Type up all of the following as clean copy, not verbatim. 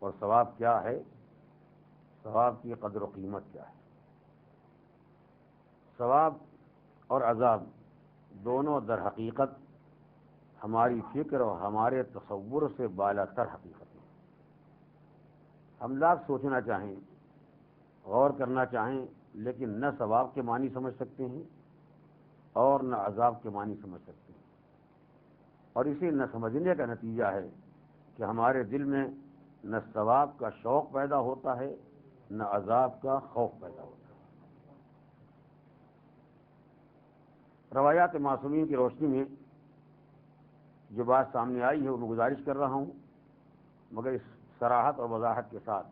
اور ثواب کیا ہے، ثواب کی قدر و قیمت کیا ہے۔ ثواب اور عذاب دونوں در حقیقت ہماری فکر اور ہمارے تصور سے بالا تر حقیقت ہے۔ ہم لاکھ سوچنا چاہیں، غور کرنا چاہیں، لیکن نہ ثواب کے معنی سمجھ سکتے ہیں اور نہ عذاب کے معنی سمجھ سکتے ہیں۔ اور اسے نہ سمجھنے کا نتیجہ ہے کہ ہمارے دل میں نہ ثواب کا شوق پیدا ہوتا ہے نہ عذاب کا خوف پیدا ہوتا ہے۔ روایات معصومین کی روشنی میں جو بات سامنے آئی ہے وہ میں گزارش کر رہا ہوں، مگر اس صراحت اور وضاحت کے ساتھ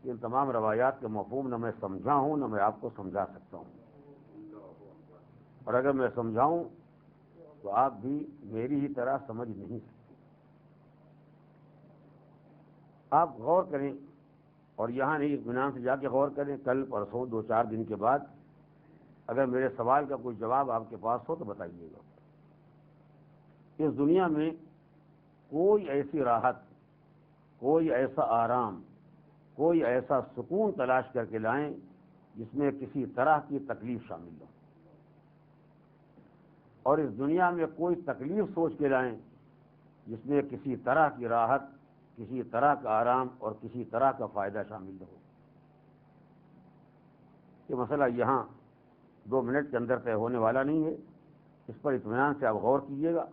کہ ان تمام روایات کے مفہوم نہ میں سمجھا ہوں نہ میں آپ کو سمجھا سکتا ہوں، اور اگر میں سمجھاؤں تو آپ بھی میری ہی طرح سمجھ نہیں سکتے۔ آپ غور کریں، اور یہاں نہیں اطمینان سے جا کے غور کریں، کل پرسوں 2-4 دن کے بعد اگر میرے سوال کا کوئی جواب آپ کے پاس ہو تو بتائیے گا۔ اس دنیا میں کوئی ایسی راحت، کوئی ایسا آرام، کوئی ایسا سکون تلاش کر کے لائیں جس میں کسی طرح کی تکلیف شامل ہو، اور اس دنیا میں کوئی تکلیف سوچ کے لائیں جس میں کسی طرح کی راحت، کسی طرح کا آرام اور کسی طرح کا فائدہ شامل ہو۔ یہ مسئلہ یہاں 2 منٹ کے اندر طے ہونے والا نہیں ہے، اس پر اطمینان سے آپ غور کیجیے گا،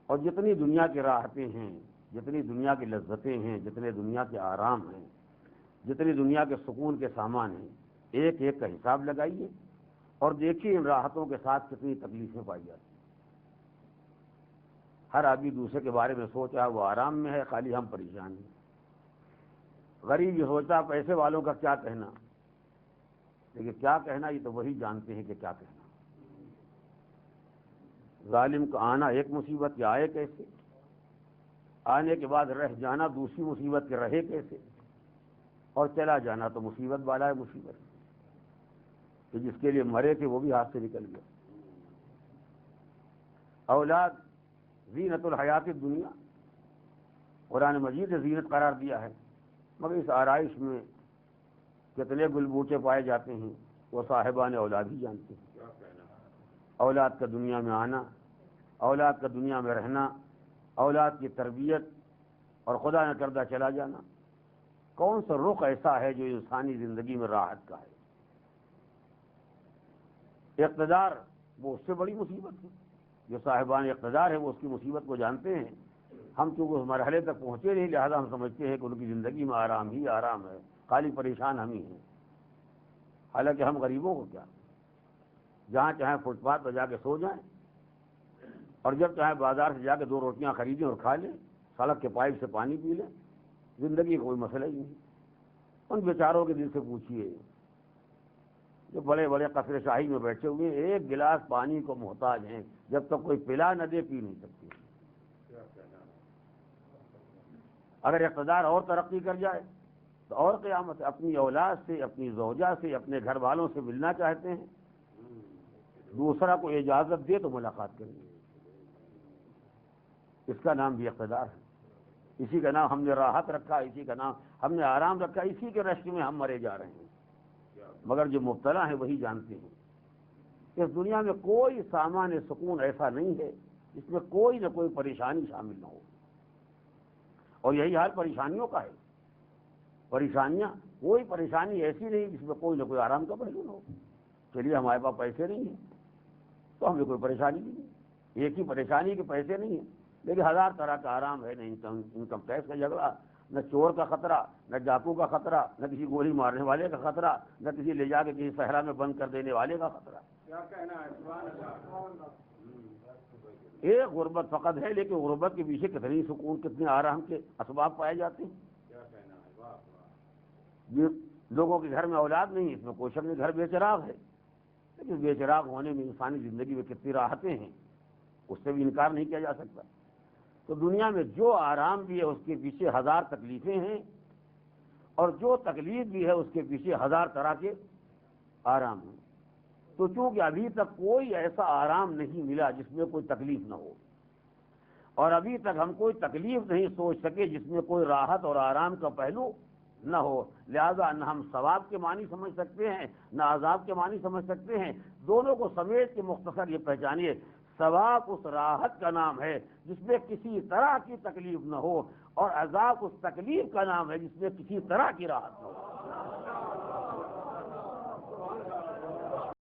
اور جتنی دنیا کی راحتیں ہیں، جتنی دنیا کی لذتیں ہیں، جتنے دنیا کے آرام ہیں، جتنی دنیا کے سکون کے سامان ہیں، ایک ایک کا حساب لگائیے اور دیکھیے ان راحتوں کے ساتھ کتنی تکلیفیں پائی جاتی ہیں۔ ہر آدمی دوسرے کے بارے میں سوچ رہا ہے وہ آرام میں ہے، خالی ہم پریشان ہیں۔ غریب یہ سوچتا پیسے والوں کا کیا کہنا، لیکن کیا کہنا یہ تو وہی جانتے ہیں کہ کیا کہنا۔ ظالم کا آنا ایک مصیبت، یا آئے کیسے، آنے کے بعد رہ جانا دوسری مصیبت کے رہے کیسے، اور چلا جانا تو مصیبت والا ہے مصیبت، کہ جس کے لیے مرے تھے وہ بھی ہاتھ سے نکل گیا۔ اولاد زینت الحیات الدنیا، قرآن مجید نے زینت قرار دیا ہے، مگر اس آرائش میں کتنے گل بوٹے پائے جاتے ہیں وہ صاحبان اولاد ہی جانتے ہیں۔ اولاد کا دنیا میں آنا، اولاد کا دنیا میں رہنا، اولاد کی تربیت اور خدا نہ کردہ چلا جانا، کون سا رخ ایسا ہے جو انسانی زندگی میں راحت کا ہے؟ اقتدار وہ اس سے بڑی مصیبت ہے، جو صاحبان اقتدار ہے وہ اس کی مصیبت کو جانتے ہیں۔ ہم چونکہ اس مرحلے تک پہنچے نہیں، لہذا ہم سمجھتے ہیں کہ ان کی زندگی میں آرام ہی آرام ہے، خالی پریشان ہم ہی ہیں۔ حالانکہ ہم غریبوں کو کیا، جہاں چاہیں فٹ پاتھ پہ جا کے سو جائیں، اور جب چاہیں بازار سے جا کے 2 روٹیاں خریدیں اور کھا لیں، سڑک کے پائپ سے پانی پی لیں، زندگی کا کوئی مسئلہ ہی نہیں۔ ان بیچاروں کے دل سے پوچھیے جو بڑے بڑے قصر شاہی میں بیٹھے ہوئے ہیں، ایک گلاس پانی کو محتاج ہیں، جب تک کوئی پلا نہ دے پی نہیں سکتے۔ اگر اقتدار اور ترقی کر جائے تو اور قیامت ہے، اپنی اولاد سے، اپنی زوجہ سے، اپنے گھر والوں سے ملنا چاہتے ہیں، دوسرا کو اجازت دے تو ملاقات کریں گے۔ اس کا نام بھی اقتدار ہے، اسی کا نام ہم نے راحت رکھا، اسی کا نام ہم نے آرام رکھا، اسی کے رشک میں ہم مرے جا رہے ہیں، مگر جو مبتلا ہیں وہی جانتے ہیں۔ اس دنیا میں کوئی سامان سکون ایسا نہیں ہے جس میں کوئی نہ کوئی پریشانی شامل نہ ہو، اور یہی حال پریشانیوں کا ہے۔ پریشانیاں، کوئی پریشانی ایسی نہیں جس میں کوئی نہ کوئی آرام کا پہلو نہ ہو۔ چلیے ہمارے پاس پیسے نہیں ہیں تو ہمیں کوئی پریشانی نہیں، ایک ہی پریشانی کے پیسے نہیں ہیں، لیکن 1000 طرح کا آرام ہے، نہ انکم ٹیکس کا جھگڑا، نہ چور کا خطرہ، نہ ڈاکو کا خطرہ، نہ کسی گولی مارنے والے کا خطرہ، نہ کسی لے جا کے کسی صحرا میں بند کر دینے والے کا خطرہ۔ کیا کہنا ہے سبحان اللہ۔ ایک غربت فقط ہے، لیکن غربت کے پیچھے کتنی سکون، کتنے آرام کے اسباب پائے جاتے ہیں۔ کیا کہنا ہے، یہ لوگوں کے گھر میں اولاد نہیں، اس میں کوئی شک نہیں، گھر بے چراغ ہے، لیکن بے چراغ ہونے میں انسانی زندگی میں کتنی راحتیں ہیں، اس سے بھی انکار نہیں کیا جا سکتا۔ تو دنیا میں جو آرام بھی ہے اس کے پیچھے 1000 تکلیفیں ہیں، اور جو تکلیف بھی ہے اس کے پیچھے 1000 طرح کے آرام ہیں۔ تو چونکہ ابھی تک کوئی ایسا آرام نہیں ملا جس میں کوئی تکلیف نہ ہو، اور ابھی تک ہم کوئی تکلیف نہیں سوچ سکے جس میں کوئی راحت اور آرام کا پہلو نہ ہو، لہذا نہ ہم ثواب کے معنی سمجھ سکتے ہیں نہ عذاب کے معنی سمجھ سکتے ہیں، دونوں کو سمیت کے مختصر یہ پہچانیے، ثواب اس راحت کا نام ہے جس میں کسی طرح کی تکلیف نہ ہو، اور عذاب اس تکلیف کا نام ہے جس میں کسی طرح کی راحت نہ ہو۔